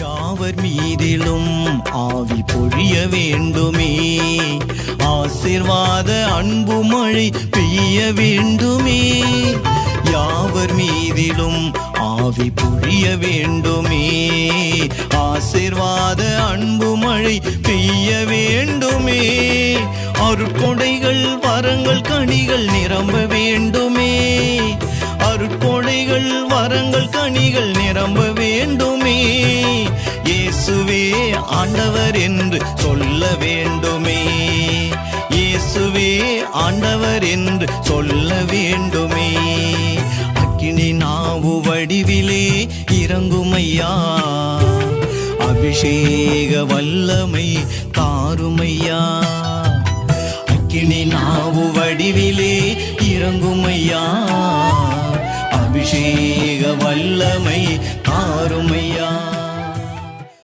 யாவர் மீதிலும் ஆவி பொழிய வேண்டுமே, ஆசீர்வாத அன்பு மழை பெய்ய வேண்டுமே. யாவர் மீதிலும் ஆவி பொழிய வேண்டுமே, ஆசீர்வாத அன்பு மழை பெய்ய வேண்டுமே. அருட்கொடைகள் வரங்கள் கனிகள் நிரம்ப வேண்டுமே, அருட்கொடைகள் வரங்கள் கனிகள் நிரம்ப வேண்டுமே. இயேசுவே ஆண்டவர் என்று சொல்ல வேண்டுமே, இயேசுவே ஆண்டவர் என்று சொல்ல வேண்டுமே. அக்கினி நாவு வடிவிலே இறங்குமையா, அபிஷேக வல்லமை தாருமையா. அக்கினி நாவு வடிவிலே இறங்குமையா, அபிஷேக வல்லமை தாருமையா.